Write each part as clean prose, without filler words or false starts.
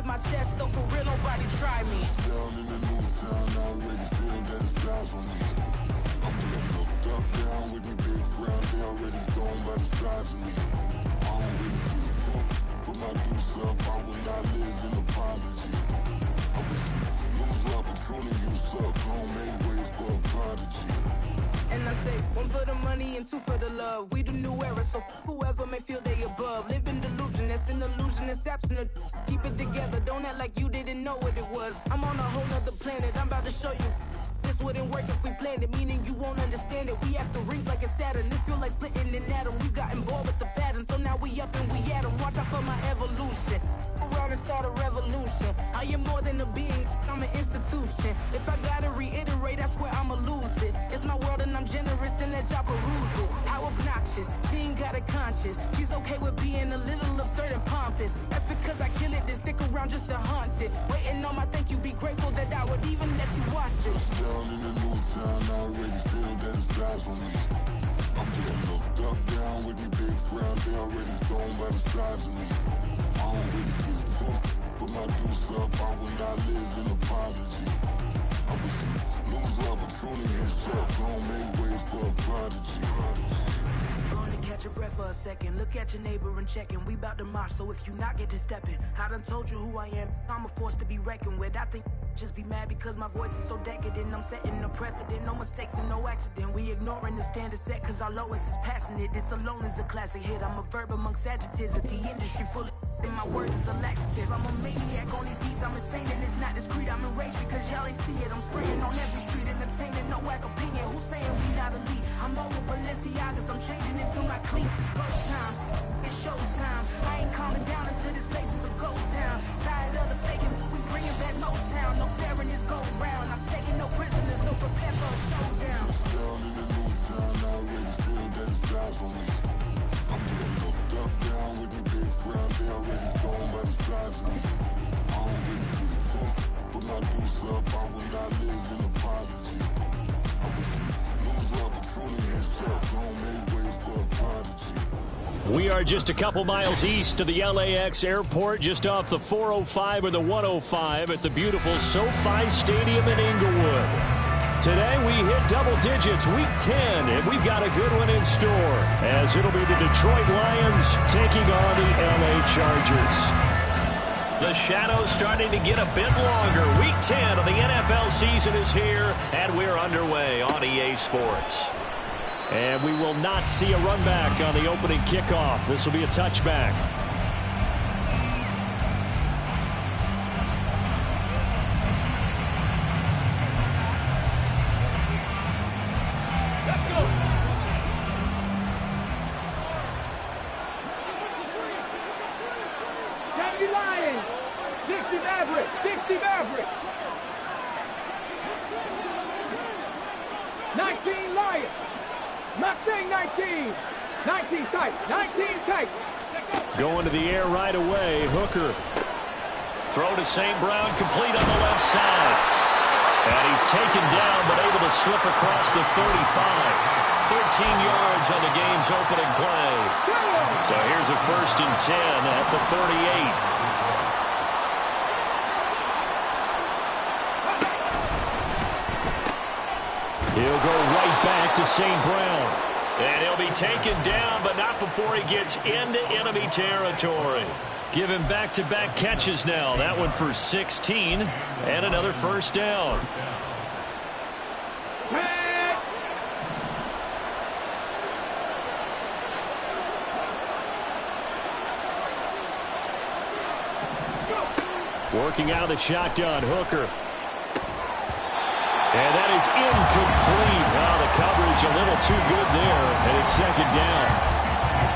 with my chest, so for real, nobody try me. Down in the new town, I already feel that it's eyes on me. I'm getting looked up, down with these big crowds, they already gone by the size of me. I don't really give a fuck, put my deuce up, I will not live in apology. I wish you lose the opportunity, you suck, homemade ways for a prodigy. And I say, one for the money and two for the love. We the new era, so whoever may feel they above. Live in delusion, that's an illusion, it's absent. Keep it together, don't act like you didn't know what it was. I'm on a whole nother planet, I'm about to show you. This wouldn't work if we planned it, meaning you won't understand it. We have to rings like it's Saturn, this feel like splitting an atom. We got involved with the pattern, so now we up and we at 'em. Watch out for my evolution. Around and start a revolution. I am more than a being, I'm an institution. If I gotta reiterate, that's where I'ma lose it. It's my world and I'm generous and that y'all peruse it. How obnoxious, she ain't got a conscience. She's okay with being a little absurd and pompous. That's because I kill it, then stick around just to haunt it. Waiting on my thank you, be grateful that I would even let you watch this. Down in the new town, I already feel that it's eyes on me. I'm getting looked up, down with these big crowds, they already gone by the size of me. I don't really give a fuck, put my deuce up, I will not live in apology. I wish you lose the opportunity, you suck, homemade ways for a prodigy. Going to catch your breath for a second. Look at your neighbor and checking. We bout to march, so if you not get to stepping. I done told you who I am. I'm a force to be reckoned with. I think just be mad because my voice is so decadent. I'm setting a precedent. No mistakes and no accident. We ignoring the standard set because our lowest is passionate. This alone is a classic hit. I'm a verb amongst adjectives of the industry full of and my words is a laxative. I'm a maniac on these beats. I'm insane and it's not discreet. I'm enraged because y'all ain't see it. I'm spraying on every street, entertaining, no whack opinion. Who's saying we not elite? I'm over Balenciagas. I'm changing into my cleats. It's ghost time. It's showtime. I ain't calming down until this place is a ghost town. Tired of the faking. We bringing back Motown. No sparing this go round. I'm taking no prisoners, so prepare for a showdown. Down in the new town, I already feel that it's eyes on me. I'm getting looked up, down with these big crowds, they already gone by the size of me. I don't really give a fuck, put my deuce up, I will not live in apology. I wish you lose the opportunity, you suck, homemade ways for a prodigy. We are just a couple miles east of the LAX airport, just off the 405 or the 105 at the beautiful SoFi Stadium in Inglewood. Today we hit double digits, week 10, and we've got a good one in store, as it'll be the Detroit Lions taking on the LA Chargers. The shadows starting to get a bit longer. Week 10 of the NFL season is here, and we're underway on EA Sports. And we will not see a run back on the opening kickoff. This will be a touchback. Lions, 60 Maverick, 60 Maverick. 19 Lions. Not saying 19. 19 tight. 19 tight. Going to the air right away. Hooker. Throw to St. Brown, complete on the left side. And he's taken down, but able to slip across the 35. 13 yards on the game's opening play. So here's a 1st and 10 at the 38. He'll go right back to St. Brown. And he'll be taken down, but not before he gets into enemy territory. Give him back-to-back catches now. That one for 16 and another 1st down. Working out of the shotgun, Hooker. And that is incomplete. Wow, the coverage a little too good there, and it's 2nd down.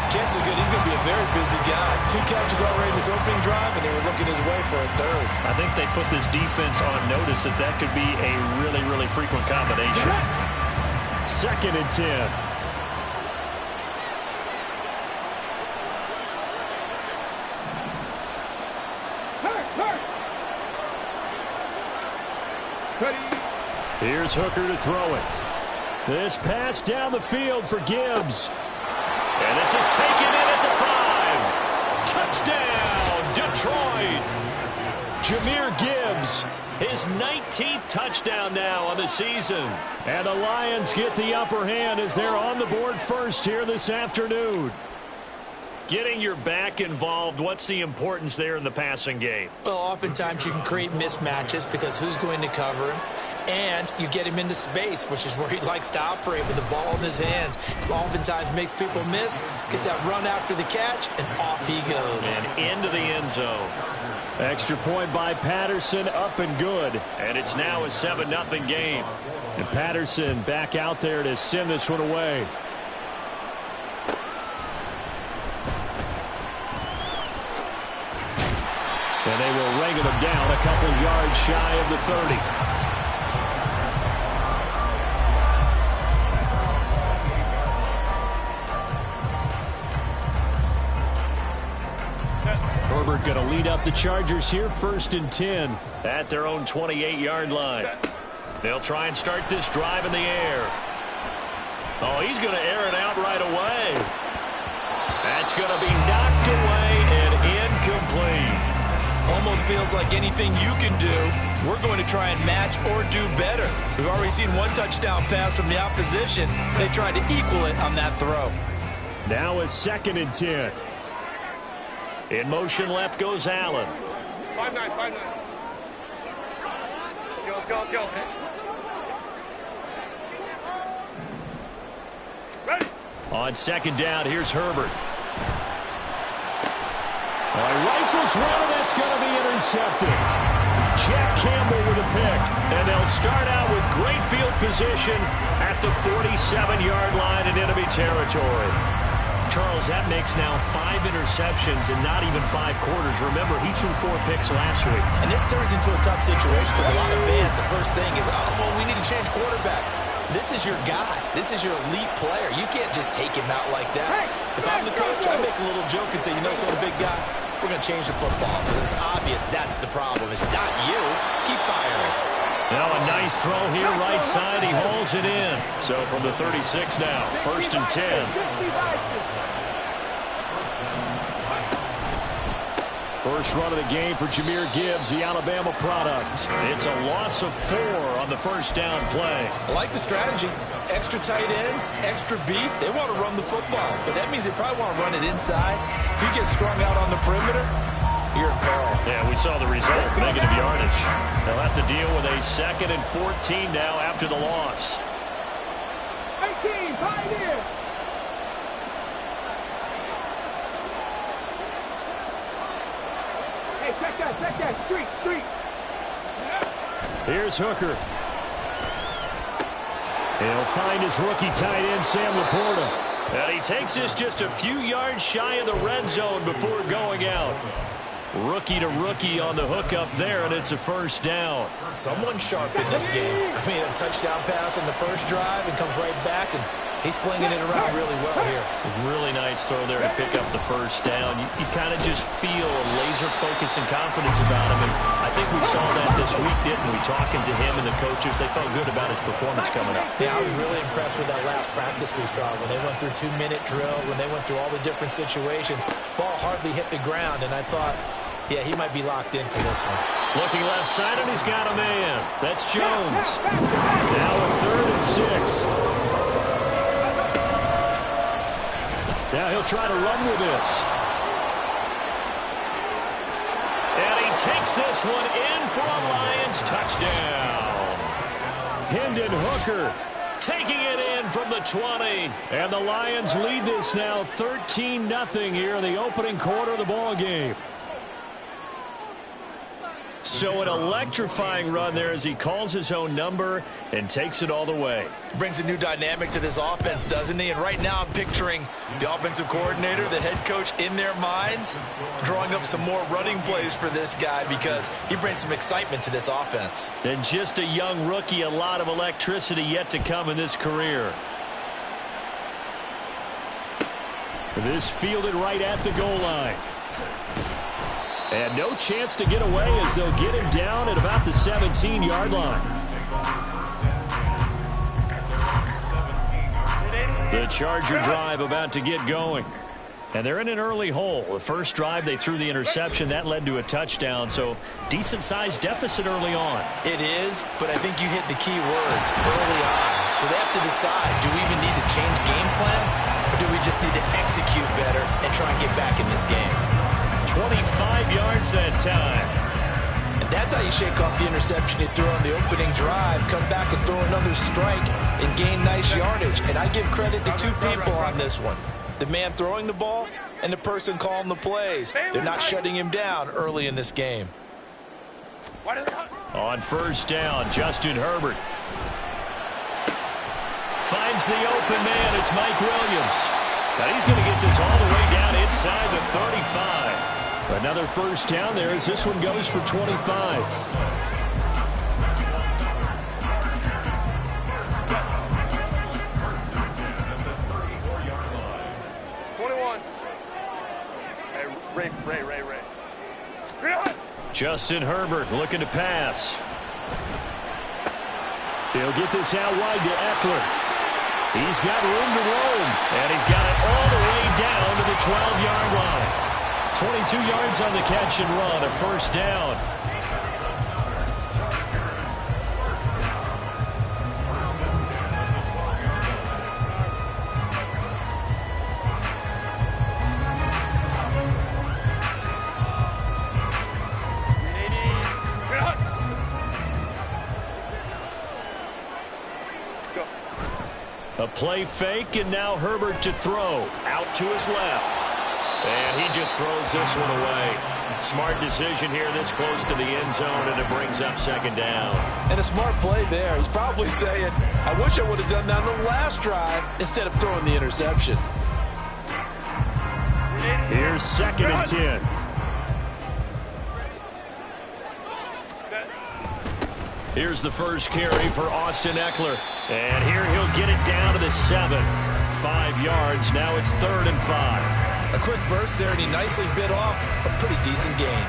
Chances are good. He's going to be a very busy guy. 2 catches already in his opening drive, and they were looking his way for a 3rd. I think they put this defense on notice that that could be a really, really frequent combination. 2nd and 10. Here's Hooker to throw it. This pass down the field for Gibbs. And this is taken in at the 5. Touchdown, Detroit. Jahmyr Gibbs, his 19th touchdown now on the season. And the Lions get the upper hand as they're on the board first here this afternoon. Getting your back involved, what's the importance there in the passing game? Well, oftentimes you can create mismatches because who's going to cover him? And you get him into space, which is where he likes to operate with the ball in his hands. Oftentimes makes people miss, gets that run after the catch, and off he goes. And into the end zone. Extra point by Patterson, up and good. And it's now a 7-0 game. And Patterson back out there to send this one away. And they will ring him down a couple yards shy of the 30. Herbert going to lead up the Chargers here, 1st and 10 at their own 28-yard line. They'll try and start this drive in the air. Oh, he's going to air it out right away. That's going to be knocked away and incomplete. Almost feels like anything you can do, we're going to try and match or do better. We've already seen one touchdown pass from the opposition. They tried to equal it on that throw. Now a 2nd and 10. In motion left goes Allen. 5-9, 5-9. Go. Ready. On 2nd down, here's Herbert. He rifles one, and that's going to be intercepted. Jack Campbell with a pick. And they'll start out with great field position at the 47-yard line in enemy territory. Charles, that makes now 5 interceptions in not even 5 quarters. Remember, he threw 4 picks last week. And this turns into a tough situation because a lot of fans, the first thing is, oh, well, we need to change quarterbacks. This is your guy. This is your elite player. You can't just take him out like that. If I'm the coach, I make a little joke and say, you know, so the big guy, we're going to change the football. So it's obvious that's the problem. It's not you. Keep firing. Now a nice throw here, right side. He hauls it in. So from the 36 now, 1st and 10. First run of the game for Jahmyr Gibbs, the Alabama product. It's a loss of 4 on the first down play. I like the strategy. Extra tight ends, extra beef. They want to run the football, but that means they probably want to run it inside. If you get strung out on the perimeter, you're in peril. Yeah, we saw the result, negative yardage. They'll have to deal with a 2nd and 14 now after the loss. 18, 5 in. Hey, check that, street. Here's Hooker. He'll find his rookie tight end, Sam Laporta. And he takes this just a few yards shy of the red zone before going out. Rookie to rookie on the hook up there, and it's a first down. Someone's sharp in this game. I mean, a touchdown pass on the first drive and comes right back, and he's flinging it around really well here. Really nice throw there to pick up the first down. You kind of just feel a laser focus and confidence about him, and I think we saw that this week, didn't we? Talking to him and the coaches, they felt good about his performance coming up. Yeah, I was really impressed with that last practice we saw when they went through 2-minute drill, when they went through all the different situations. Ball hardly hit the ground, and I thought, yeah, he might be locked in for this one. Looking left side, and he's got a man. That's Jones. Now a 3rd and 6. Now he'll try to run with this. And he takes this one in for a Lions touchdown. Hendon Hooker taking it in from the 20. And the Lions lead this now 13-0 here in the opening quarter of the ball game. So an electrifying run there as he calls his own number and takes it all the way. Brings a new dynamic to this offense, doesn't he? And right now I'm picturing the offensive coordinator, the head coach in their minds, drawing up some more running plays for this guy because he brings some excitement to this offense. And just a young rookie, a lot of electricity yet to come in this career. This fielded right at the goal line. And no chance to get away as they'll get him down at about the 17-yard line. The Charger drive about to get going. And they're in an early hole. The first drive, they threw the interception. That led to a touchdown. So decent-sized deficit early on. It is, but I think you hit the key words early on. So they have to decide, do we even need to change game plan? Or do we just need to execute better and try and get back in this game? 25 yards that time. And that's how you shake off the interception you threw on the opening drive, come back and throw another strike and gain nice yardage. And I give credit to two people on this one. The man throwing the ball and the person calling the plays. They're not shutting him down early in this game. On first down, Justin Herbert finds the open man. It's Mike Williams. Now he's going to get this all the way down inside the 35. Another first down there as this one goes for 25. 21. Hey, Ray. Justin Herbert looking to pass. He'll get this out wide to Eckler. He's got room to roam, and he's got it all the way down to the 12-yard line. 22 yards on the catch and run, a first down. A play fake, and now Herbert to throw. Out to his left. And he just throws this one away. Smart decision here this close to the end zone, and it brings up second down. And a smart play there. He's probably saying, I wish I would have done that on the last drive instead of throwing the interception. Here's second and 10. Here's the first carry for Austin Eckler. And here he'll get it down to the 7. 5 yards. Now it's 3rd and 5. A quick burst there, and he nicely bit off a pretty decent gain.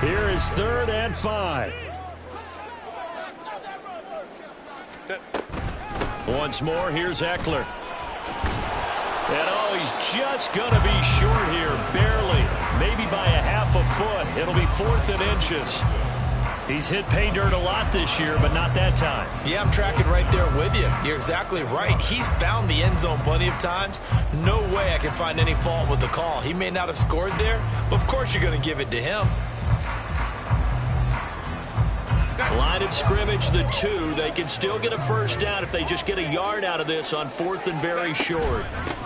Here is 3rd and 5. Once more, here's Eckler. And oh, he's just going to be short here, barely. Maybe by a half a foot. It'll be 4th and inches. He's hit pay dirt a lot this year, but not that time. Yeah, I'm tracking right there with you. You're exactly right. He's found the end zone plenty of times. No way I can find any fault with the call. He may not have scored there, but of course you're going to give it to him. Line of scrimmage, the 2. They can still get a first down if they just get a yard out of this on 4th and very short.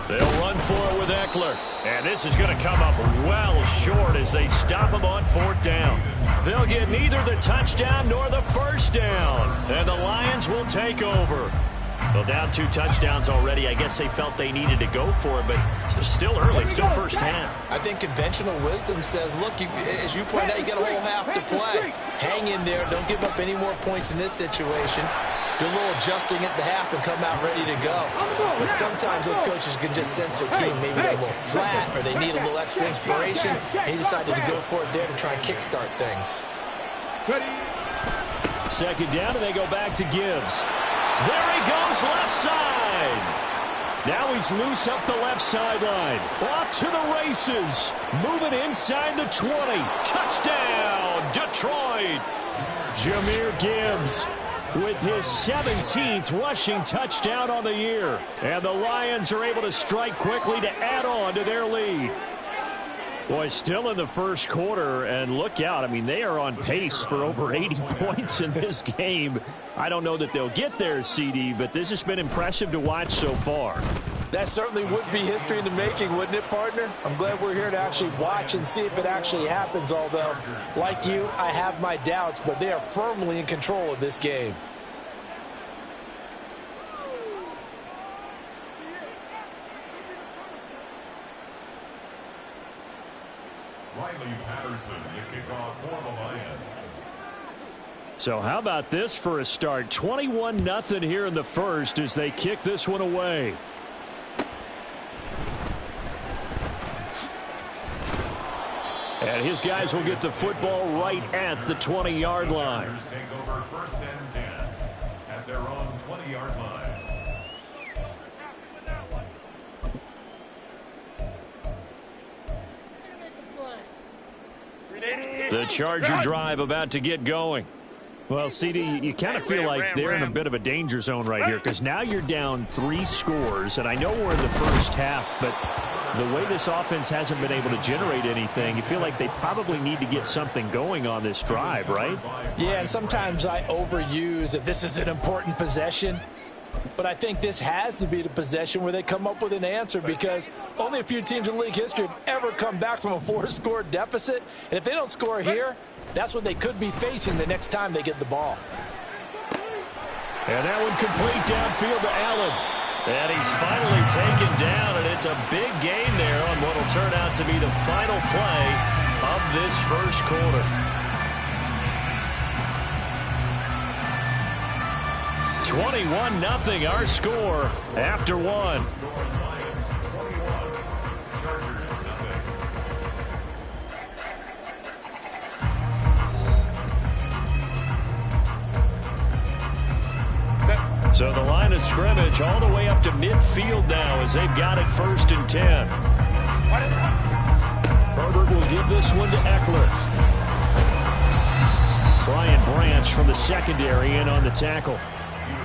They'll run for it with Eckler. And this is going to come up well short as they stop him on 4th down. They'll get neither the touchdown nor the first down. And the Lions will take over. Well, down 2 touchdowns already. I guess they felt they needed to go for it, but it's still early, still first half. I think conventional wisdom says, look, as you point out, you got a whole half to play. Hang in there. Don't give up any more points in this situation. Do a little adjusting at the half and come out ready to go. But sometimes those coaches can just sense their team maybe a little flat or they need a little extra inspiration, and he decided to go for it there to try and kickstart things. Second down, and they go back to Gibbs. There he goes, left side. Now he's loose up the left sideline. Off to the races. Moving inside the 20. Touchdown, Detroit. Jahmyr Gibbs with his 17th rushing touchdown on the year. And the Lions are able to strike quickly to add on to their lead. Boy, still in the first quarter, and look out. I mean, they are on pace for over 80 points in this game. I don't know that they'll get there, CD, but this has been impressive to watch so far. That certainly would be history in the making, wouldn't it, partner? I'm glad we're here to actually watch and see if it actually happens, although, like you, I have my doubts, but they are firmly in control of this game. So how about this for a start? 21-0 here in the first as they kick this one away. And his guys will get the football right at the 20-yard line. Chargers take over 1st and 10 at their own 20-yard line. The Charger drive about to get going. Well, CD, you kind of feel like they're in a bit of a danger zone right here because now you're down 3 scores, and I know we're in the first half, but the way this offense hasn't been able to generate anything, you feel like they probably need to get something going on this drive, right? Yeah, and sometimes I overuse that this is an important possession, but I think this has to be the possession where they come up with an answer because only a few teams in league history have ever come back from a 4-score deficit, and if they don't score here, that's what they could be facing the next time they get the ball. And that one complete downfield to Allen. And he's finally taken down, and it's a big gain there on what will turn out to be the final play of this first quarter. 21-0 our score after 1. So the line of scrimmage all the way up to midfield now as they've got it 1st and 10. Herbert will give this one to Eckler. Brian Branch from the secondary in on the tackle.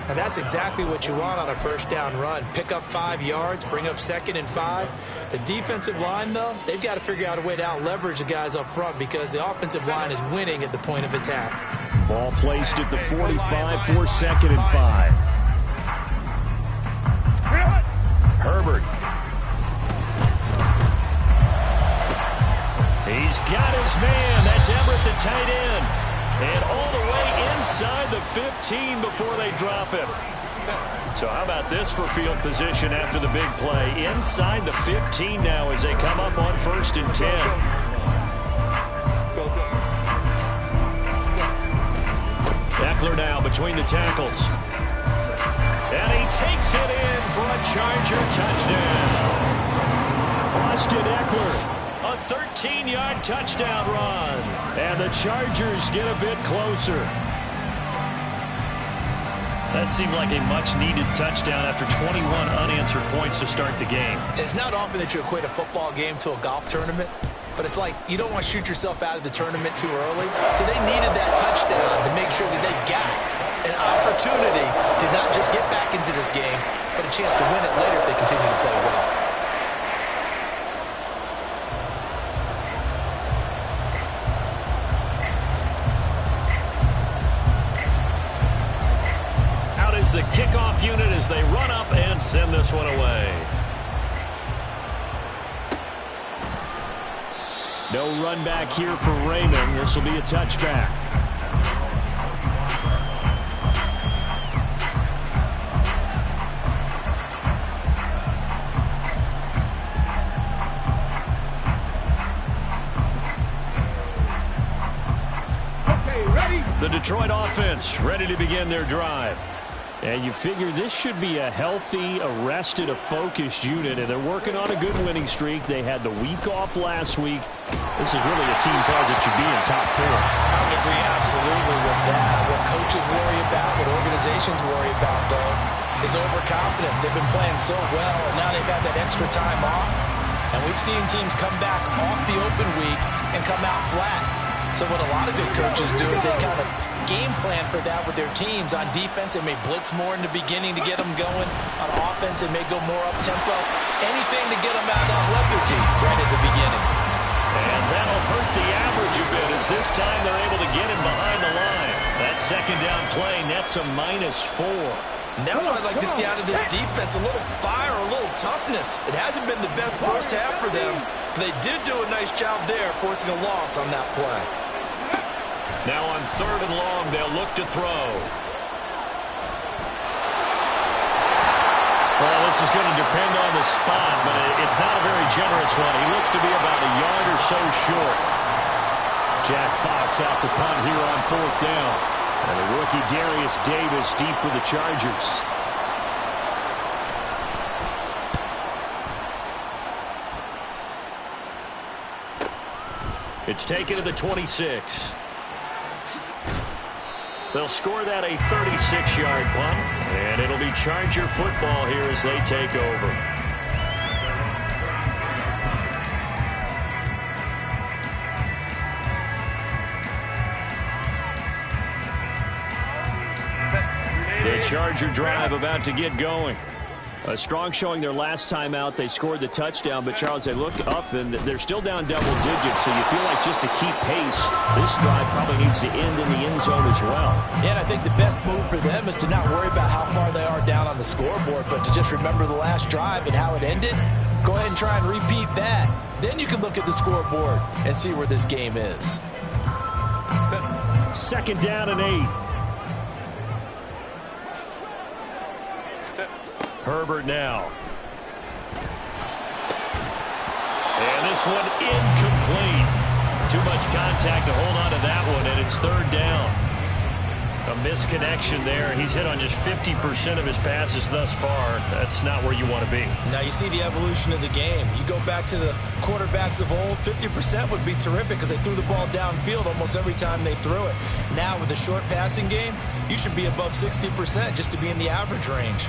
And that's exactly what you want on a 1st down run. Pick up 5 yards, bring up 2nd and 5. The defensive line, though, they've got to figure out a way to out-leverage the guys up front because the offensive line is winning at the point of attack. Ball placed at the 45 for 2nd and 5. Herbert. He's got his man. That's Everett, the tight end. And all the way inside the 15 before they drop him. So how about this for field position after the big play? Inside the 15 now as they come up on 1st and 10. Eckler now between the tackles. And he takes it in for a Charger touchdown. Austin Eckler, a 13-yard touchdown run. And the Chargers get a bit closer. That seemed like a much-needed touchdown after 21 unanswered points to start the game. It's not often that you equate a football game to a golf tournament, but it's like you don't want to shoot yourself out of the tournament too early. So they needed that touchdown to make sure that they got an opportunity to not just get back into this game, but a chance to win it later if they continue to play well. Out is the kickoff unit as they run up and send this one away. No run back here for Raymond. This will be a touchback. The Detroit offense ready to begin their drive. And you figure this should be a healthy, arrested, a focused unit, and they're working on a good winning streak. They had the week off last week. This is really a team charge that should be in top 4. I would agree absolutely with that. What coaches worry about, what organizations worry about, though, is overconfidence. They've been playing so well, and now they've had that extra time off. And we've seen teams come back off the open week and come out flat. So what a lot of good coaches do is they kind of game plan for that with their teams. On defense, they may blitz more in the beginning to get them going. On offense, they may go more up-tempo. Anything to get them out of lethargy right at the beginning. And that'll hurt the average a bit as this time they're able to get him behind the line. That 2nd down play nets a -4. And that's what I'd like to see out of this defense, a little fire, a little toughness. It hasn't been the best first half for them, but they did do a nice job there forcing a loss on that play. Now on 3rd and long, they'll look to throw. Well, this is going to depend on the spot, but it's not a very generous one. He looks to be about a yard or so short. Jack Fox out to punt here on 4th down. And the rookie Darius Davis deep for the Chargers. It's taken to the 26. They'll score that a 36-yard punt, and it'll be Charger football here as they take over. The Charger drive about to get going. A strong showing their last time out. They scored the touchdown, but Charles, they look up and they're still down double digits, so you feel like just to keep pace, this drive probably needs to end in the end zone as well. Yeah, and I think the best move for them is to not worry about how far they are down on the scoreboard, but to just remember the last drive and how it ended. Go ahead and try and repeat that. Then you can look at the scoreboard and see where this game is. Second down and 8. Herbert now. And this one incomplete. Too much contact to hold on to that one, and it's third down. A misconnection there. He's hit on just 50% of his passes thus far. That's not where you want to be. Now you see the evolution of the game. You go back to the quarterbacks of old, 50% would be terrific because they threw the ball downfield almost every time they threw it. Now with the short passing game, you should be above 60% just to be in the average range.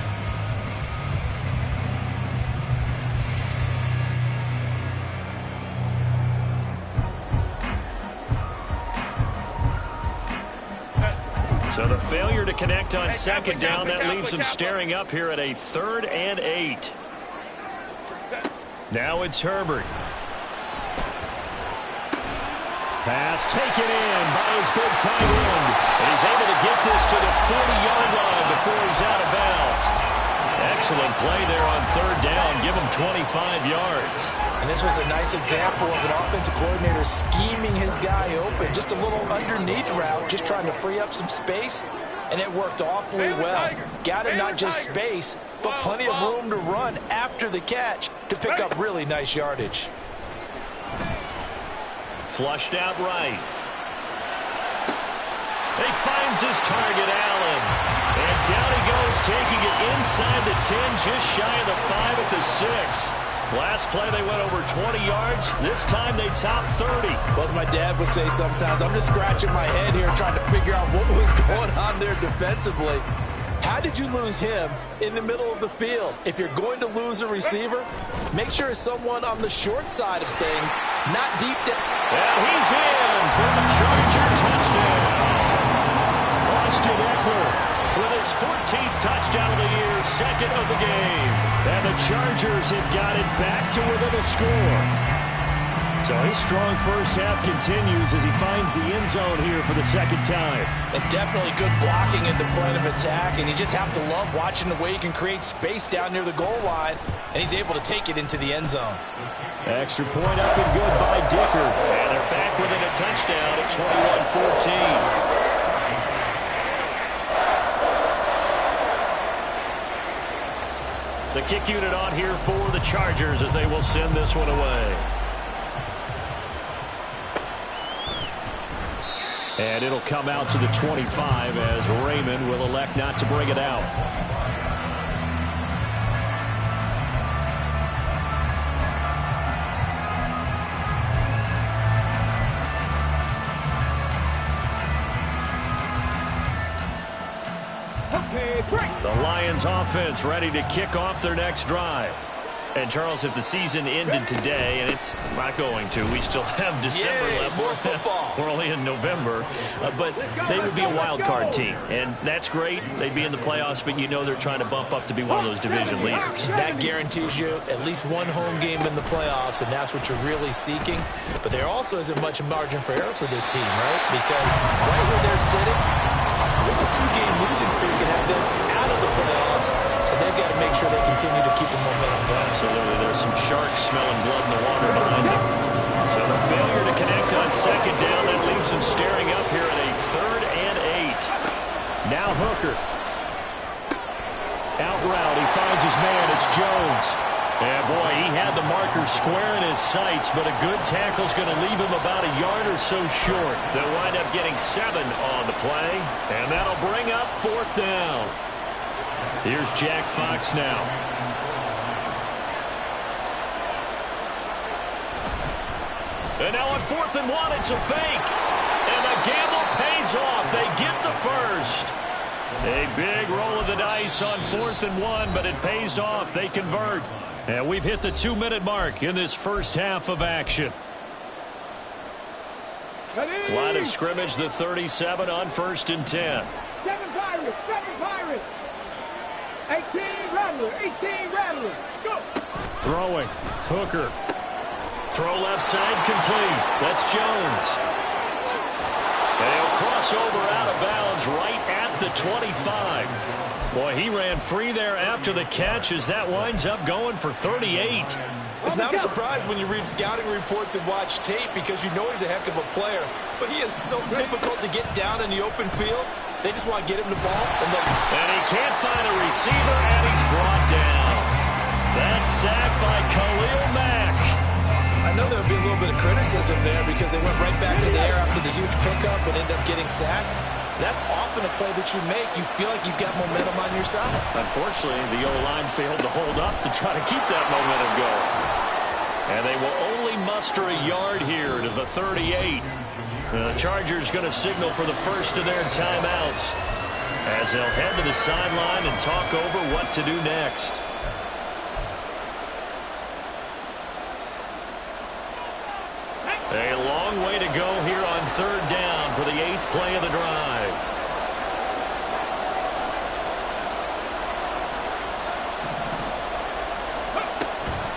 So the failure to connect on second down, that leaves them staring up here at a 3rd and 8. Now it's Herbert. Pass taken in by his big tight end. And he's able to get this to the 40-yard line before he's out of bounds. Excellent play there on third down. Give him 25 yards. And this was a nice example of an offensive coordinator scheming his guy open. Just a little underneath route, just trying to free up some space. And it worked awfully well. Got him not just space, but plenty of room to run after the catch to pick up really nice yardage. Flushed out right. He finds his target, Allen. And down he goes, taking it inside the 10, just shy of the 5 at the 6. Last play, they went over 20 yards. This time, they topped 30. Well, as my dad would say sometimes, I'm just scratching my head here trying to figure out what was going on there defensively. How did you lose him in the middle of the field? If you're going to lose a receiver, make sure it's someone on the short side of things, not deep down. Well, he's in for the Charger touchdown. Austin Eckler with his 14th touchdown of the year, 2nd of the game. And the Chargers have got it back to within a score. So his strong first half continues as he finds the end zone here for the second time. And definitely good blocking at the point of attack, and you just have to love watching the way he can create space down near the goal line, and he's able to take it into the end zone. Extra point up and good by Dicker. And they're back within a touchdown at 21-14. The kick unit on here for the Chargers as they will send this one away. And it'll come out to the 25 as Raymond will elect not to bring it out. The Lions offense ready to kick off their next drive. And, Charles, if the season ended today, and it's not going to, we still have December left. More football. We're only in November. But they would be a wild card team. And that's great. They'd be in the playoffs, but you know they're trying to bump up to be one of those division leaders. That guarantees you at least one home game in the playoffs, and that's what you're really seeking. But there also isn't much margin for error for this team, right? Because right where they're sitting, a 2-game losing streak can have them out of the playoffs, so they've got to make sure they continue to keep the momentum going. Absolutely. There's some sharks smelling blood in the water behind them. So the failure to connect on second down, that leaves them staring up here at a 3rd and 8. Now Hooker. Out route, he finds his man. It's Jones. And, boy, he had the marker square in his sights, but a good tackle's going to leave him about a yard or so short. They'll wind up getting 7 on the play, and that'll bring up 4th down. Here's Jack Fox now. And now on 4th and 1, it's a fake. And the gamble pays off. They get the first. A big roll of the dice on 4th and 1, but it pays off. They convert. And we've hit the 2-minute mark in this first half of action. Line of scrimmage, the 37 on 1st and 10. 7 Pirates. 18 Rattlers. Go. Throwing. Hooker. Throw left side complete. That's Jones. And he'll cross over out of bounds right at the 25. Boy, he ran free there after the catch as that winds up going for 38. It's not a surprise when you read scouting reports and watch tape because you know he's a heck of a player. But he is so difficult to get down in the open field. They just want to get him the ball. And he can't find a receiver, and he's brought down. That's sacked by Khalil Mack. I know there would be a little bit of criticism there because they went right back to the air after the huge pickup and ended up getting sacked. That's often a play that you make. You feel like you've got momentum on your side. Unfortunately, the O-line failed to hold up to try to keep that momentum going. And they will only muster a yard here to the 38. The Chargers going to signal for the first of their timeouts as they'll head to the sideline and talk over what to do next. A long way to go here on 3rd down for the 8th play of the drive.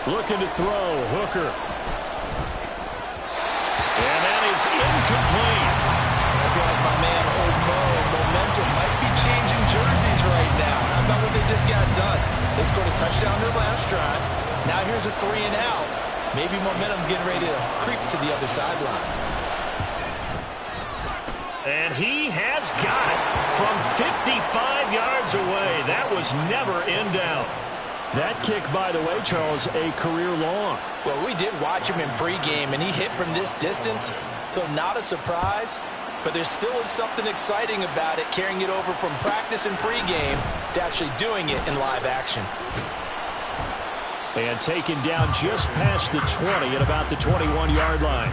Looking to throw. Hooker. And that is incomplete. I feel like my man, Old Mo, momentum might be changing jerseys right now. How about what they just got done? They scored a touchdown their last drive. Now here's a 3 and out. Maybe momentum's getting ready to creep to the other sideline. And he has got it from 55 yards away. That was never in doubt. That kick, by the way, Charles, a career long. Well, we did watch him in pregame, and he hit from this distance, so not a surprise. But there still is something exciting about it, carrying it over from practice and pregame to actually doing it in live action. And taken down just past the 20 at about the 21-yard line.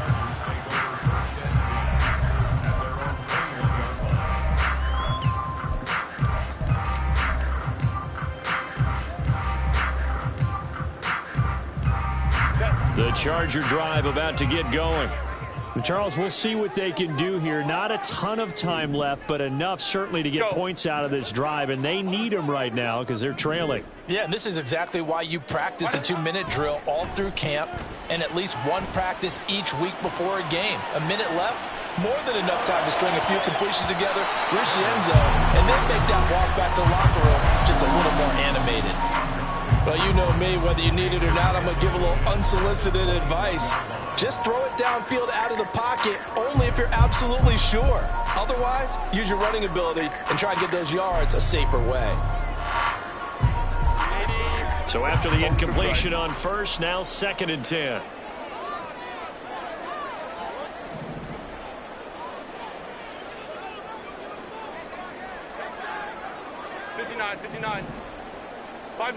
The Charger drive about to get going. Charles, we'll see what they can do here. Not a ton of time left, but enough certainly to get points out of this drive, and they need them right now because they're trailing. Yeah, and this is exactly why you practice a 2-minute drill all through camp and at least one practice each week before a game. A minute left, more than enough time to string a few completions together, reach the end zone, and then make that walk back to the locker room just a little more animated. Well, you know me, whether you need it or not, I'm going to give a little unsolicited advice. Just throw it downfield out of the pocket only if you're absolutely sure. Otherwise, use your running ability and try to get those yards a safer way. So after the incompletion on first, now 2nd and 10. '59. 5'9".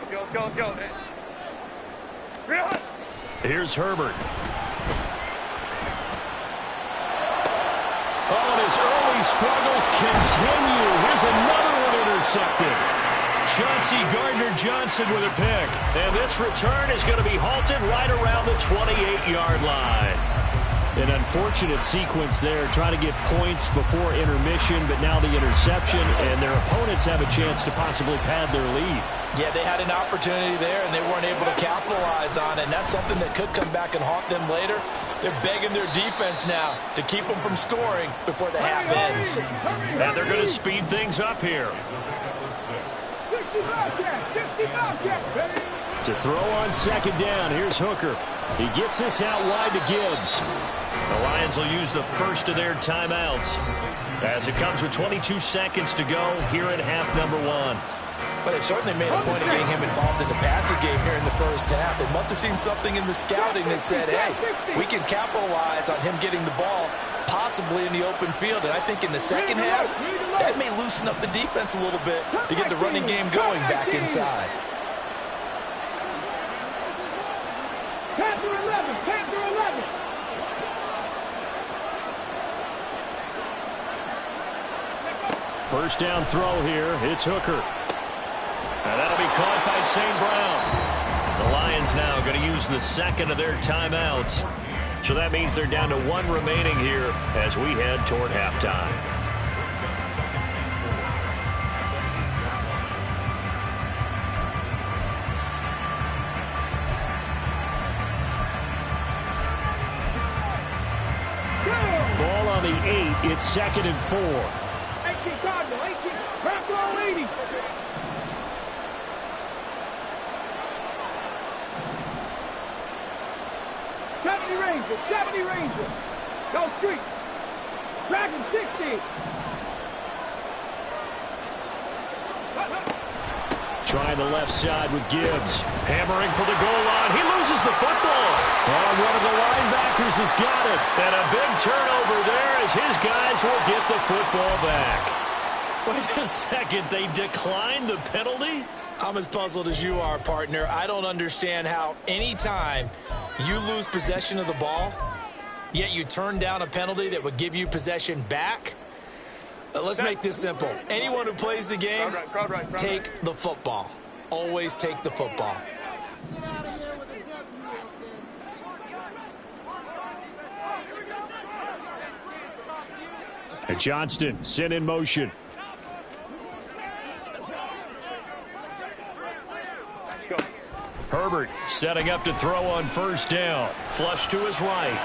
Let's go. Here's Herbert. Oh, and his early struggles continue. Here's another one intercepted. Chauncey Gardner-Johnson with a pick. And this return is going to be halted right around the 28-yard line. An unfortunate sequence there, trying to get points before intermission, but now the interception, and their opponents have a chance to possibly pad their lead. Yeah, they had an opportunity there, and they weren't able to capitalize on it, and that's something that could come back and haunt them later. They're begging their defense now to keep them from scoring before the half ends. And they're going to speed things up here. To throw on 2nd down, here's Hooker. He gets this out wide to Gibbs. The Lions will use the first of their timeouts as it comes with 22 seconds to go here in half number 1. But they certainly made a point of getting him involved in the passing game here in the first half. They must have seen something in the scouting that said, hey, we can capitalize on him getting the ball, possibly in the open field. And I think in the second half, that may loosen up the defense a little bit to get the running game going back inside. Panther 11, Panther 11. First down throw here. It's Hooker. And that'll be caught by St. Brown. The Lions now going to use the second of their timeouts. So that means they're down to one remaining here as we head toward halftime. Ball on the 8. It's 2nd and 4. 18 Cardinal, 18. Back row 80. Ranger, 70 Ranger. Go street. Dragon 60. Trying the left side with Gibbs. Hammering for the goal line. He loses the football. Oh, one of the linebackers has got it. And a big turnover there as his guys will get the football back. Wait a second. They declined the penalty? I'm as puzzled as you are, partner. I don't understand how any time you lose possession of the ball, yet you turn down a penalty that would give you possession back. Let's make this simple. Anyone who plays the game, take the football. Always take the football. And Johnston sent in motion. Herbert setting up to throw on first down. Flush to his right.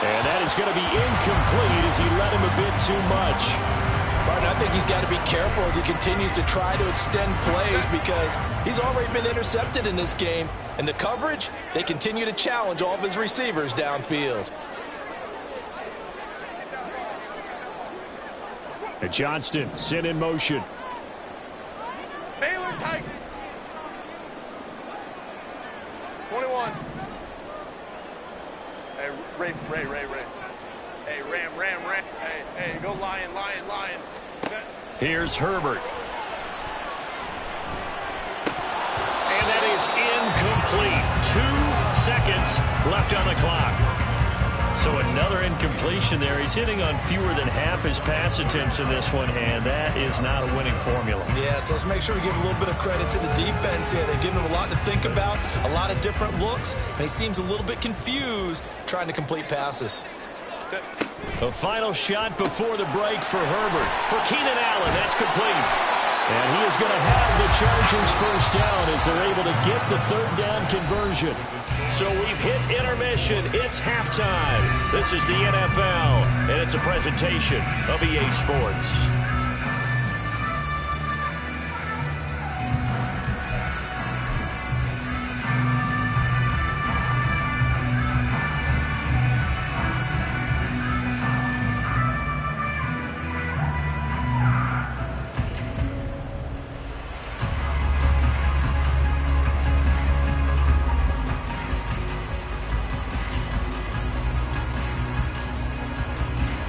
And that is going to be incomplete as he let him a bit too much. Martin, I think he's got to be careful as he continues to try to extend plays because he's already been intercepted in this game. And the coverage, they continue to challenge all of his receivers downfield. And Johnston sent in motion. Baylor tight. 21. Hey, Ray. Hey, Ram. Hey, go Lion. Here's Herbert. And that is incomplete. 2 seconds left on the clock. So another incompletion there. He's hitting on fewer than half his pass attempts in this one, and that is not a winning formula. Yeah, so let's make sure we give a little bit of credit to the defense here. They've given him a lot to think about, a lot of different looks, and he seems a little bit confused trying to complete passes. The final shot before the break for Herbert. For Keenan Allen, that's complete. And he is going to have the Chargers first down as they're able to get the third down conversion. So we've hit intermission. It's halftime. This is the NFL, and it's a presentation of EA Sports.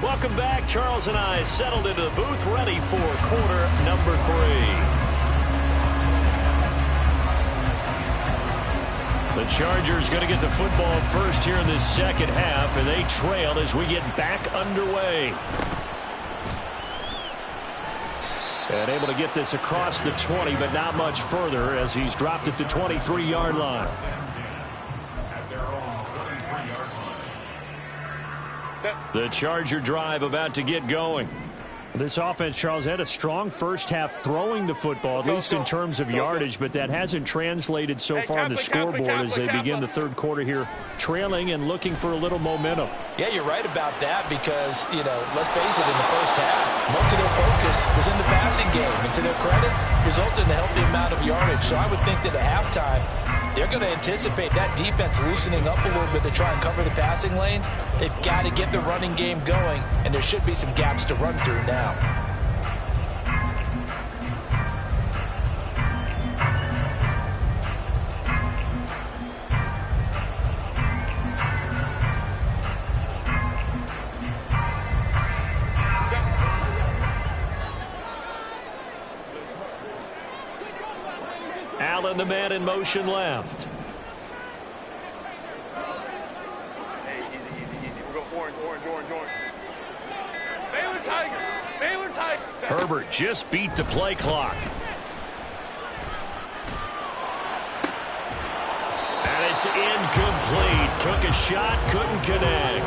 Welcome back. Charles and I settled into the booth, ready for quarter number 3. The Chargers going to get the football first here in this second half, and they trail as we get back underway. And able to get this across the 20, but not much further as he's dropped at the 23-yard line. The Charger drive about to get going. This offense, Charles, had a strong first half throwing the football, at least in terms of yardage, but that hasn't translated so far on the scoreboard as they begin the third quarter here, trailing and looking for a little momentum. Yeah, you're right about that because, let's face it, in the first half, most of their focus was in the passing game, and to their credit, resulted in a healthy amount of yardage. So I would think that at halftime, they're going to anticipate that defense loosening up a little bit to try and cover the passing lanes. They've got to get the running game going, and there should be some gaps to run through now. Allen, the man in motion left. Orange. Baylor Tigers. Herbert just beat the play clock. And it's incomplete. Took a shot, couldn't connect.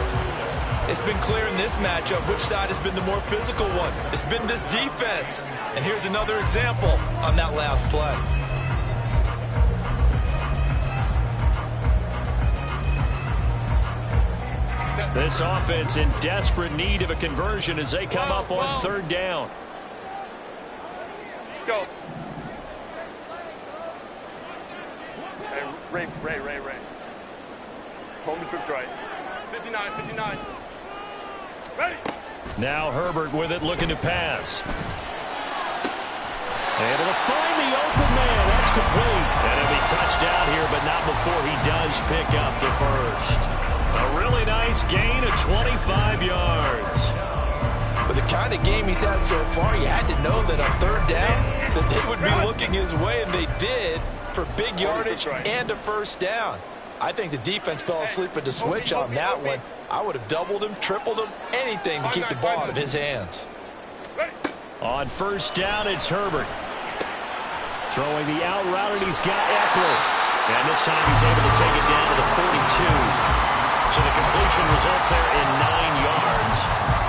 It's been clear in this matchup which side has been the more physical one. It's been this defense. And here's another example on that last play. This offense in desperate need of a conversion as they come up on third down. Go. Hey, Ray. Home trips right. 59. Ready. Now Herbert with it, looking to pass. Able to find the open man. That's complete. And it'll be touchdown here, but not before he does pick up the first. A really nice gain of 25 yards. With the kind of game he's had so far, you had to know that on third down that they would be looking his way, and they did, for big yardage and a first down. I think the defense fell asleep at the switch on that one. I would have doubled him, tripled him, anything to keep the ball out of his hands. On first down, it's Herbert. Throwing the out route, and he's got Eckler. And this time he's able to take it down to the 42. So the completion results there in 9 yards.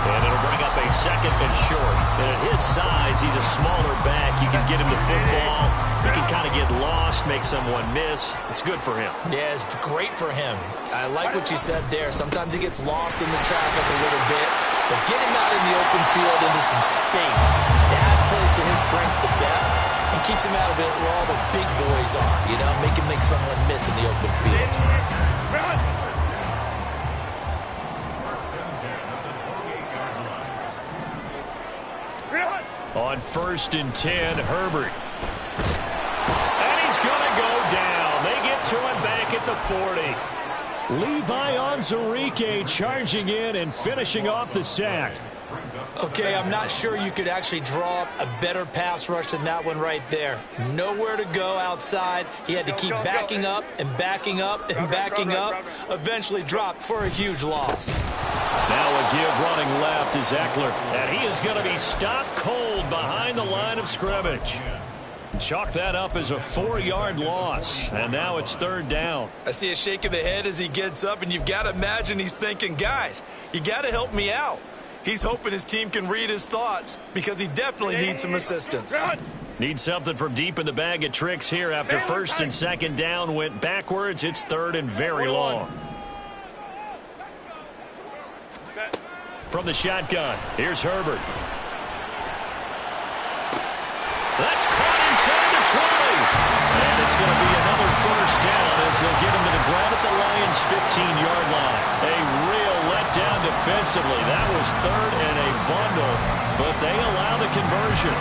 And it'll bring up a second and short. And at his size, he's a smaller back. You can get him the football. He can kind of get lost, make someone miss. It's good for him. Yeah, it's great for him. I like what you said there. Sometimes he gets lost in the traffic a little bit. But get him out in the open field into some space. That plays to his strengths the best and keeps him out of it where all the big boys are. You know, make him make someone miss in the open field. On first and 10, Herbert. And he's going to go down. They get to him back at the 40. Levi Onwuzurike charging in and finishing off the sack. Okay, I'm not sure you could actually draw up a better pass rush than that one right there. Nowhere to go outside. He had to keep backing up and backing up and backing up. Eventually dropped for a huge loss. Now a give running left is Eckler. And he is going to be stopped cold behind the line of scrimmage. Chalk that up as a 4-yard loss. And now it's third down. I see a shake of the head as he gets up, and you've got to imagine he's thinking, guys, you got to help me out. He's hoping his team can read his thoughts because he definitely needs some assistance. Needs something from deep in the bag of tricks here after first and second down went backwards. It's third and very long. From the shotgun, here's Herbert. That's caught inside the 20. And it's going to be another first down as they'll get him to the ground at the Lions' 15-yard line. A real letdown defensively. That was third and a bundle, but they allow the conversion.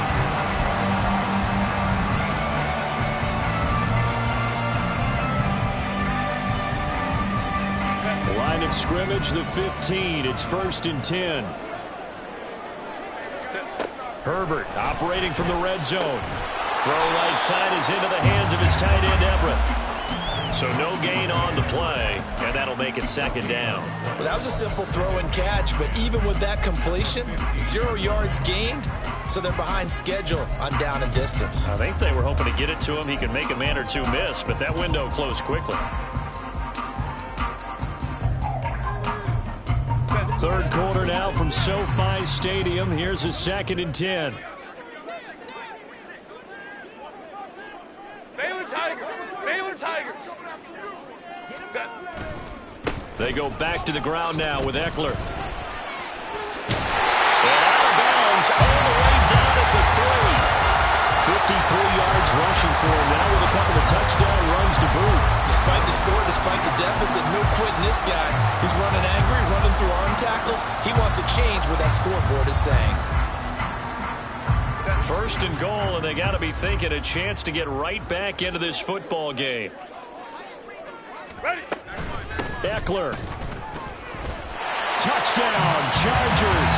Line of scrimmage, the 15. It's first and 10. Herbert operating from the red zone. Throw right side is into the hands of his tight end, Everett. So no gain on the play, and that'll make it second down. Well, that was a simple throw and catch, but even with that completion, 0 yards gained, so they're behind schedule on down and distance. I think they were hoping to get it to him. He could make a man or two miss, but that window closed quickly. Third quarter now from SoFi Stadium. Here's a second and 10. Baylor Tigers. They go back to the ground now with Eckler. And out of bounds all the way down at the 3. 53 yards rushing for him now with a couple of touchdown runs to boot. Despite the score, despite the deficit, no quitting this guy. He's running angry, running through arm tackles. He wants to change what that scoreboard is saying. First and goal, and they got to be thinking a chance to get right back into this football game. Ready. Eckler. Touchdown, Chargers.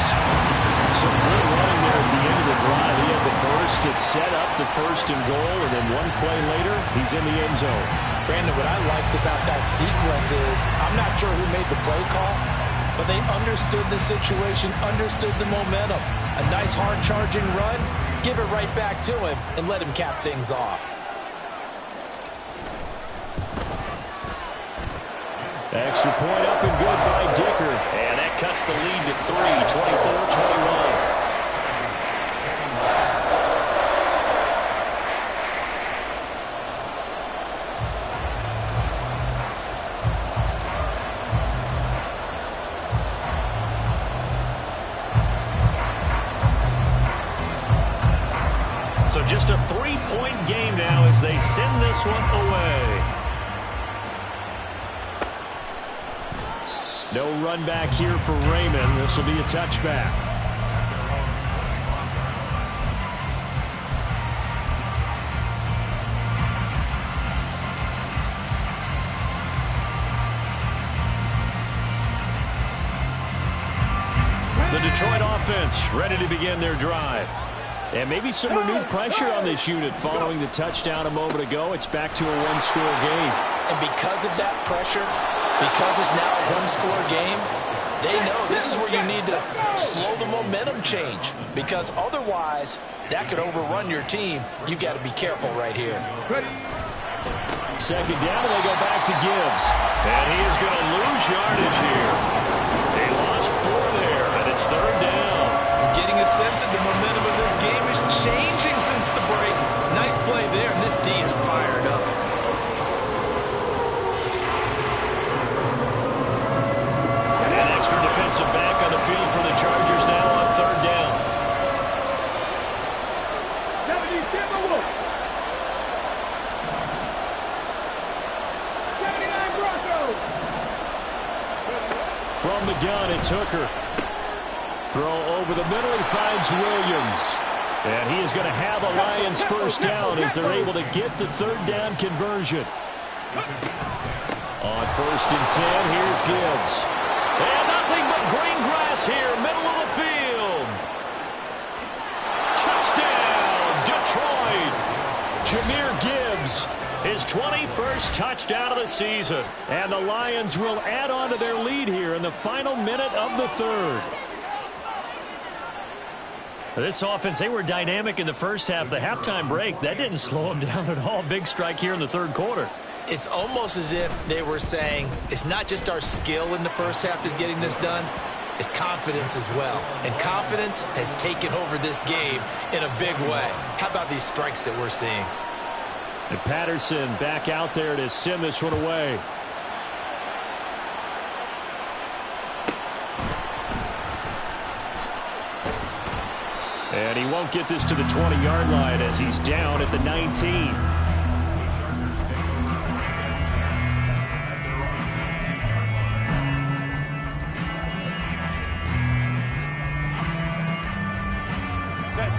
Some good running there at the end of the drive. He had the burst that set up the first and goal, and then one play later, he's in the end zone. Brandon, what I liked about that sequence is I'm not sure who made the play call, but they understood the situation, understood the momentum. A nice hard-charging run, give it right back to him, and let him cap things off. Extra point up and good by Dicker. And that cuts the lead to 3, 24-21. So just a 3-point game now as they send this one away. No run back here for Raymond. This will be a touchback. The Detroit offense ready to begin their drive. And maybe some renewed pressure on this unit following the touchdown a moment ago. It's back to a one-score game. And because of that pressure, because it's now a one-score game, they know this is where you need to slow the momentum change. Because otherwise, that could overrun your team. You've got to be careful right here. Second down, and they go back to Gibbs. And he is going to lose yardage here. They lost 4 there, and it's third down. I'm getting a sense that the momentum of this game is changing since the break. Nice play there, and this D is fired up. An extra defensive back on the field for the Chargers now on third down. 79 Broncos. From the gun, it's Hooker. Throw over the middle, he finds Williams. And he is going to have a Lions first down as they're able to get the third down conversion. On first and 10, here's Gibbs. And nothing but green grass here, middle of the field. Touchdown, Detroit. Jahmyr Gibbs, his 21st touchdown of the season. And the Lions will add on to their lead here in the final minute of the third. This offense, they were dynamic in the first half. The halftime break, that didn't slow them down at all. Big strike here in the third quarter. It's almost as if they were saying, it's not just our skill in the first half that's getting this done, it's confidence as well. And confidence has taken over this game in a big way. How about these strikes that we're seeing? And Patterson back out there to send this one away. And he won't get this to the 20-yard line as he's down at the 19.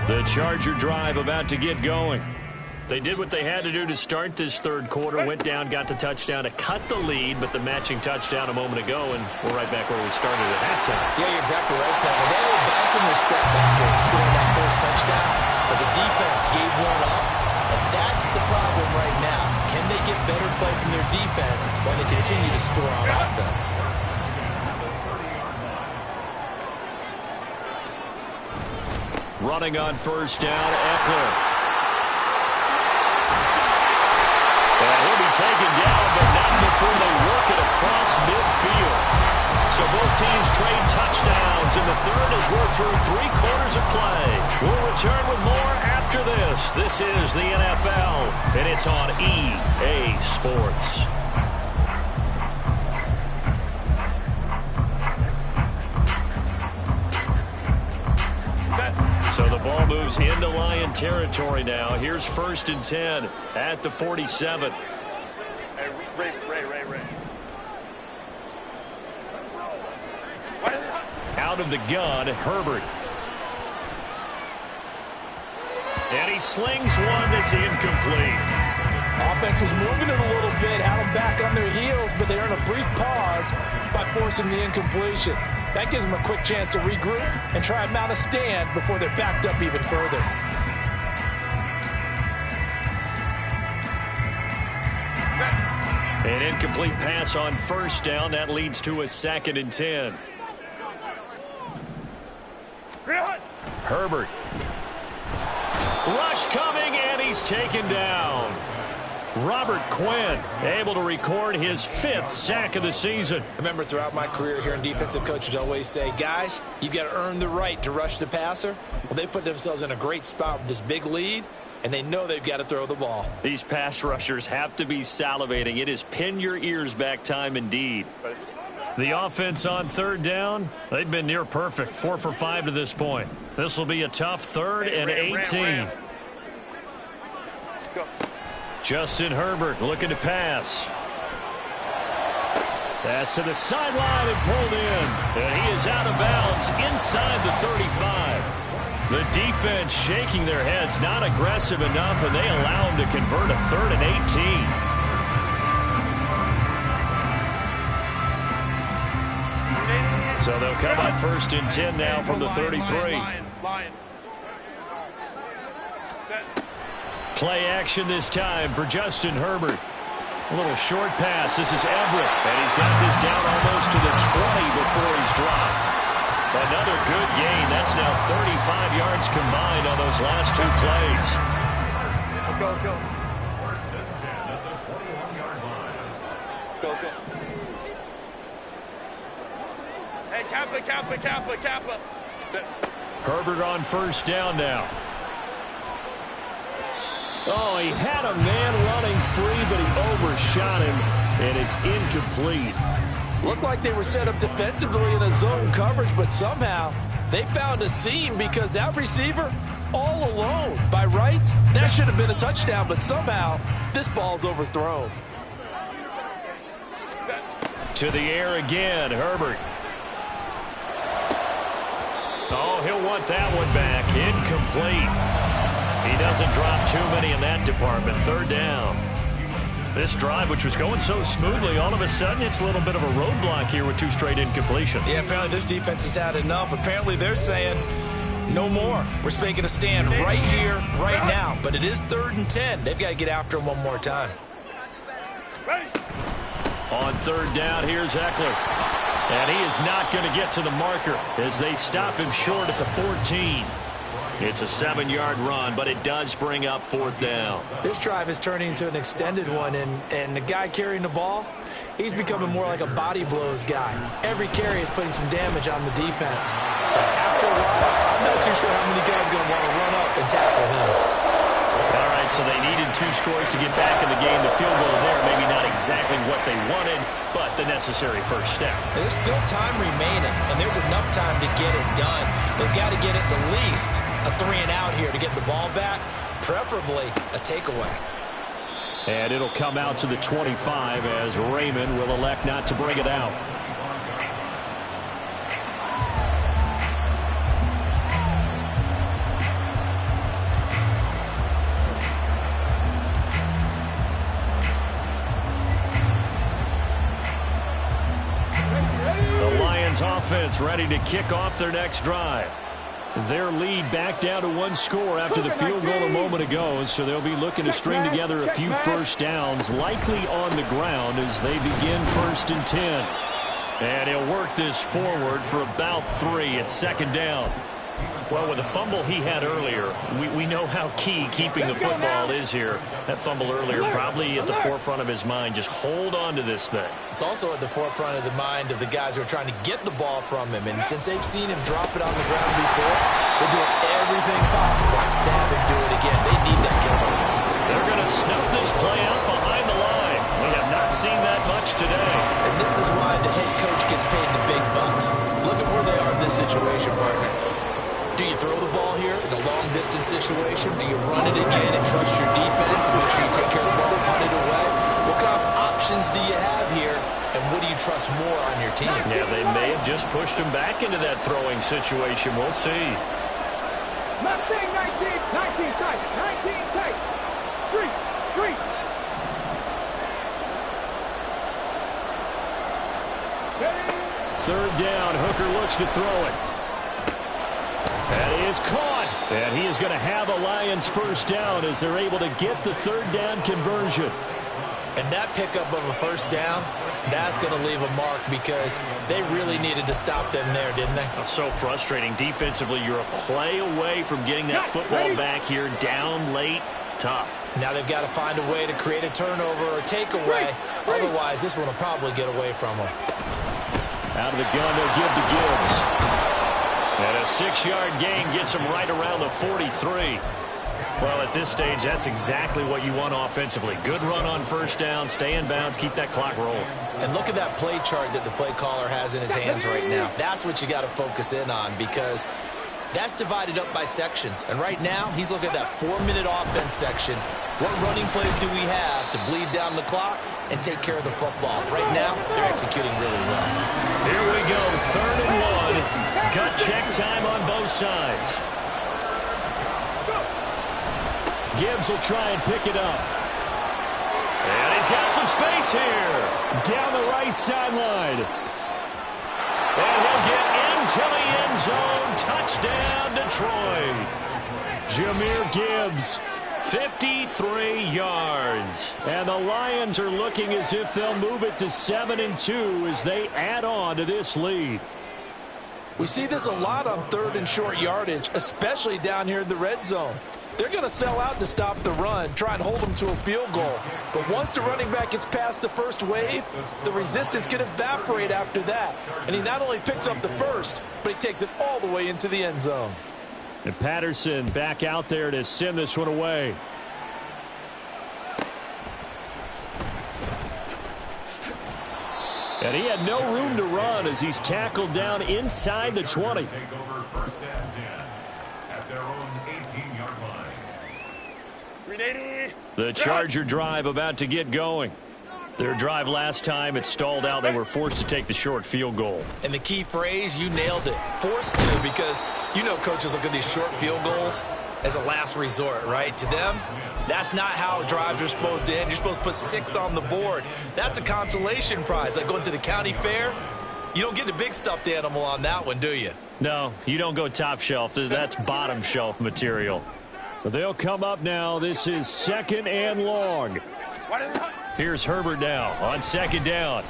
The Charger drive about to get going. They did what they had to do to start this third quarter. Went down, got the touchdown to cut the lead, but the matching touchdown a moment ago, and we're right back where we started at halftime. Yeah, you're exactly right, Pat. And they were bouncing their step after scoring that first touchdown, but the defense gave one up, and that's the problem right now. Can they get better play from their defense while they continue to score on offense? Running on first down, Eckler. And he'll be taken down, but not before they work it across midfield. So both teams trade touchdowns in the third as we're through 3 quarters of play. We'll return with more after this. This is the NFL, and it's on EA Sports. So the ball moves into Lion territory now. Here's first and 10 at the 47. Ray. Out of the gun, Herbert. And he slings one that's incomplete. Offense was moving it a little bit, had them back on their heels, but they earned a brief pause by forcing the incompletion. That gives them a quick chance to regroup and try and mount a stand before they're backed up even further. An incomplete pass on first down. That leads to a 2nd and 10. Herbert. Rush coming, and he's taken down. Robert Quinn able to record his 5th sack of the season. I remember throughout my career hearing defensive coaches always say, guys, you got to earn the right to rush the passer. Well, they put themselves in a great spot with this big lead, and they know they've got to throw the ball. These pass rushers have to be salivating. It is pin your ears back time indeed. The offense on 3rd down, they've been near perfect. 4 for 5 to this point. This will be a tough 3rd and 18. Justin Herbert looking to pass. Pass to the sideline and pulled in. And he is out of bounds inside the 35. The defense shaking their heads, not aggressive enough, and they allow him to convert a 3rd and 18. So they'll come up 1st and 10 now from the 33. Play action this time for Justin Herbert. A little short pass. This is Everett, and he's got this down almost to the 20 before he's dropped. Another good gain. That's now 35 yards combined on those last 2 plays. Let's go, let's go. 1st and 10 at the 21-yard line. Let's go. Hey, Kappa. Herbert on 1st down now. Oh, he had a man running free, but he overshot him, and it's incomplete. Looked like they were set up defensively in a zone coverage, but somehow they found a seam because that receiver all alone. By rights, that should have been a touchdown, but somehow this ball's overthrown. To the air again, Herbert. Oh, he'll want that one back. Incomplete. He doesn't drop too many in that department. 3rd down. This drive, which was going so smoothly, all of a sudden it's a little bit of a roadblock here with 2 straight incompletions. Yeah, apparently this defense has had enough. Apparently they're saying no more. We're making a stand right here, right now. But it is 3rd and 10. They've got to get after him one more time. On 3rd down, here's Eckler. And he is not going to get to the marker as they stop him short at the 14. It's a 7-yard run, but it does bring up 4th down. This drive is turning into an extended one, and the guy carrying the ball, he's becoming more like a body blows guy. Every carry is putting some damage on the defense. So after a while, I'm not too sure how many guys are going to want to run up and tackle him. All right, so they needed 2 scores to get back in the game. The field goal there, maybe not exactly what they wanted, but the necessary first step. There's still time remaining, and there's enough time to get it done. They've got to get at the least a 3-and-out here to get the ball back, preferably a takeaway. And it'll come out to the 25 as Raymond will elect not to bring it out. Offense ready to kick off their next drive. Their lead back down to 1 score after the field goal a moment ago, so they'll be looking to string together a few first downs, likely on the ground as they begin 1st and 10. And he'll work this forward for about 3 at 2nd down. Well, with the fumble he had earlier, we know how key keeping the football is here. That fumble earlier probably at the forefront of his mind. Just hold on to this thing. It's also at the forefront of the mind of the guys who are trying to get the ball from him. And since they've seen him drop it on the ground before, they're doing everything possible to have him do it again. They need that turnover. They're going to snuff this play out behind the line. We have not seen that much today. And this is why the head coach gets paid the big bucks. Look at where they are in this situation, partner. Do you throw the ball here in a long-distance situation? Do you run it again and trust your defense and make sure you take care of the ball and punt it away? What kind of options do you have here, and what do you trust more on your team? Yeah, they may have just pushed him back into that throwing situation. We'll see. Mustang 19 tight, 19 tight. 3. 3rd down, Hooker looks to throw it. And he is caught. And he is going to have a Lions first down as they're able to get the 3rd down conversion. And that pickup of a first down, that's going to leave a mark because they really needed to stop them there, didn't they? Oh, so frustrating. Defensively, you're a play away from getting that football back here. Down late, tough. Now they've got to find a way to create a turnover or takeaway. Otherwise, this one will probably get away from them. Out of the gun, they'll give to Gibbs. And a 6-yard gain gets him right around the 43. Well, at this stage, that's exactly what you want offensively. Good run on first down, stay in bounds, keep that clock rolling. And look at that play chart that the play caller has in his hands right now. That's what you got to focus in on because that's divided up by sections. And right now, he's looking at that 4-minute offense section. What running plays do we have to bleed down the clock and take care of the football? Right now, they're executing really well. Here we go, 3rd and 1. Gut check time on both sides. Gibbs will try and pick it up. And he's got some space here. Down the right sideline. And he'll get into the end zone. Touchdown, Detroit. Jahmyr Gibbs, 53 yards. And the Lions are looking as if they'll move it to 7-2 as they add on to this lead. We see this a lot on 3rd and short yardage, especially down here in the red zone. They're going to sell out to stop the run, try and hold them to a field goal. But once the running back gets past the first wave, the resistance can evaporate after that. And he not only picks up the first, but he takes it all the way into the end zone. And Patterson back out there to send this one away. And he had no room to run as he's tackled down inside the 20. Take over 1st and 10 at their own 18-yard line. The Charger drive about to get going. Their drive last time, it stalled out. They were forced to take the short field goal. And the key phrase, you nailed it. Forced to, because you know coaches look at these short field goals as a last resort, right? To them, that's not how drives are supposed to end. You're supposed to put 6 on the board. That's a consolation prize. Like going to the county fair, you don't get the big stuffed animal on that one, do you? No, you don't go top shelf. That's bottom shelf material. But they'll come up now. This is 2nd and long. Here's Herbert now on 2nd down.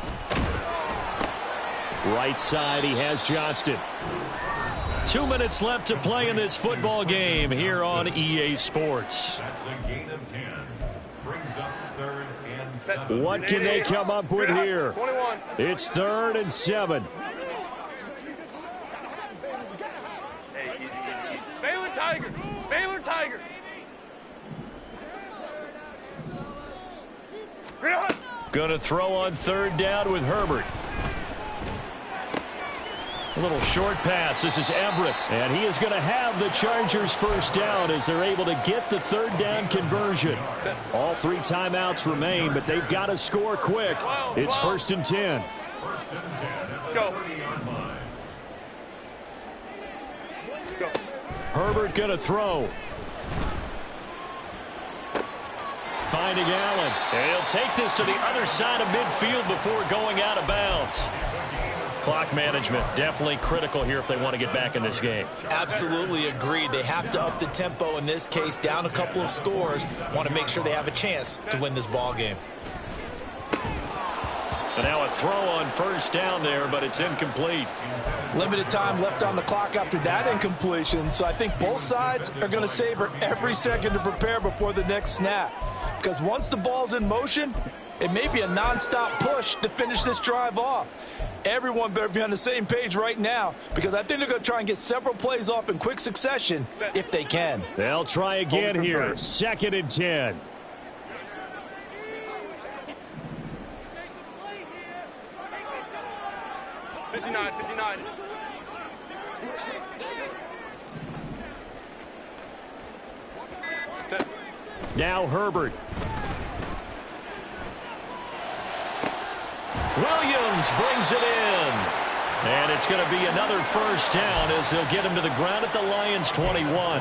Right side, he has Johnston. 2 minutes left to play in this football game here on EA Sports. That's a gain of 10. Brings up 3rd and 7. What can they come up with here? It's 3rd and 7. Baylor Tiger! Baylor Tiger! Gonna throw on 3rd down with Herbert. A little short pass. This is Everett. And he is going to have the Chargers first down as they're able to get the 3rd down conversion. All 3 timeouts remain, but they've got to score quick. It's 1st and 10. 1st and 10 at the 30-yard line. Herbert going to throw. Finding Allen. And he'll take this to the other side of midfield before going out of bounds. Clock management definitely critical here if they want to get back in this game. Absolutely agreed. They have to up the tempo in this case, down a couple of scores. Want to make sure they have a chance to win this ball game. But now a throw on 1st down there, but it's incomplete. Limited time left on the clock after that incompletion, so I think both sides are going to savor every second to prepare before the next snap. Because once the ball's in motion, it may be a nonstop push to finish this drive off. Everyone better be on the same page right now because I think they're going to try and get several plays off in quick succession if they can. They'll try again here. 2nd and 10. Now Herbert. Williams brings it in. And it's going to be another first down as they'll get him to the ground at the Lions' 21.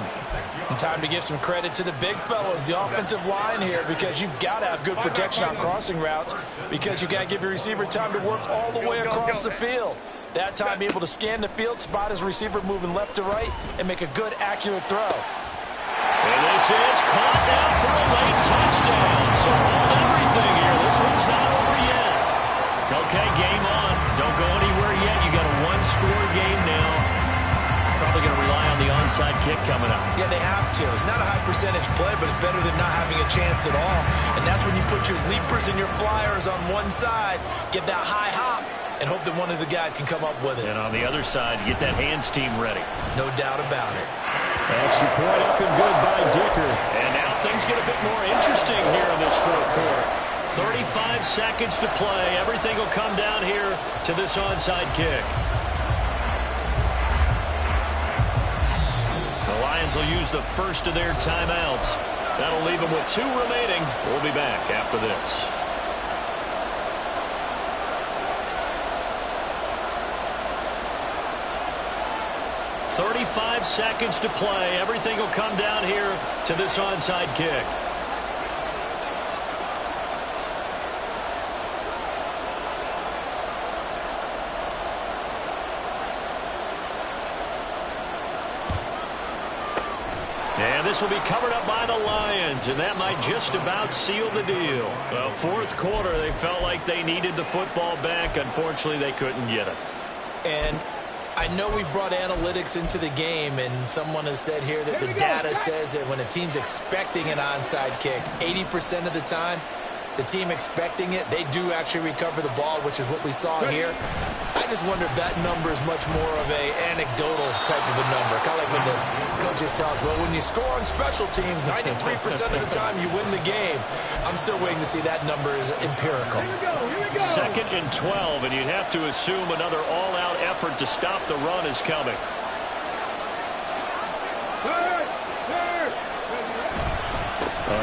And time to give some credit to the big fellas, the offensive line here, because you've got to have good protection on crossing routes because you got to give your receiver time to work all the way across the field. That time, be able to scan the field, spot his receiver moving left to right, and make a good, accurate throw. And this is caught now for a late touchdown. So hold everything here. this one's not over yet. Okay, game on. Don't go anywhere yet. You got a one-score game now. Probably going to rely on the onside kick coming up. Yeah, they have to. It's not a high percentage play, but it's better than not having a chance at all. And that's when you put your leapers and your flyers on one side, get that high hop, and hope that one of the guys can come up with it. And on the other side, get that hands team ready. No doubt about it. Extra point up and good by Dicker. And now things get a bit more interesting here in this fourth quarter. 35 seconds to play. Everything will come down here to this onside kick. The Lions will use the first of their timeouts. That'll leave them with 2 remaining. We'll be back after this. "35 seconds to play. Everything will come down here to this onside kick." And this will be covered up by the Lions, and that might just about seal the deal. The fourth quarter, they felt like they needed the football back. Unfortunately, they couldn't get it. And I know we brought analytics into the game, and someone has said here that the data says that when a team's expecting an onside kick, 80% of the time, the team expecting it, they do actually recover the ball, which is what we saw here. I just wonder if that number is much more of a anecdotal type of a number. Kind of like when the coaches tell us, well, when you score on special teams, 93% of the time you win the game. I'm still waiting to see that number is empirical. 2nd and 12, and you'd have to assume another all-out effort to stop the run is coming.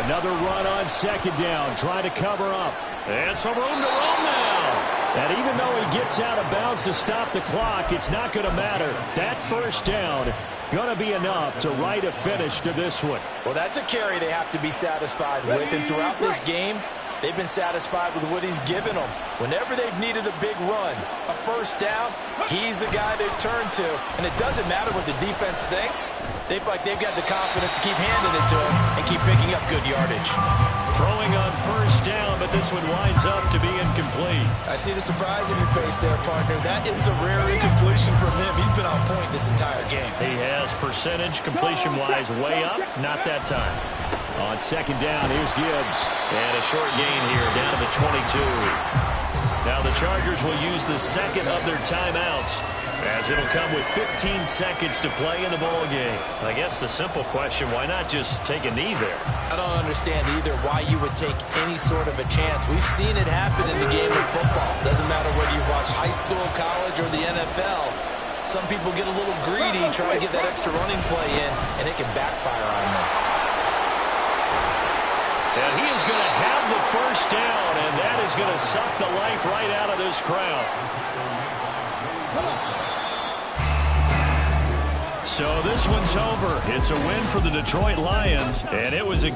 Another run on 2nd down, trying to cover up. And some room to run now. And even though he gets out of bounds to stop the clock, it's not going to matter. That first down going to be enough to write a finish to this one. Well, that's a carry they have to be satisfied with. And throughout this game, they've been satisfied with what he's given them. Whenever they've needed a big run, a first down, he's the guy they've turned to. And it doesn't matter what the defense thinks. They feel like they've got the confidence to keep handing it to him and keep picking up good yardage. Throwing on first down, but this one winds up to be incomplete. I see the surprise in your face there, partner. That is a rare incompletion from him. He's been on point this entire game. He has percentage completion-wise way up. Not that time. On 2nd down, here's Gibbs. And a short gain here, down to the 22. Now the Chargers will use the 2nd of their timeouts, as it'll come with 15 seconds to play in the ball game. I guess the simple question, why not just take a knee there? I don't understand either why you would take any sort of a chance. We've seen it happen in the game of football. Doesn't matter whether you watch high school, college, or the NFL. Some people get a little greedy, try to get that extra running play in, and it can backfire on them. And he is going to have the first down, and that is going to suck the life right out of this crowd. So this one's over. It's a win for the Detroit Lions, and it was a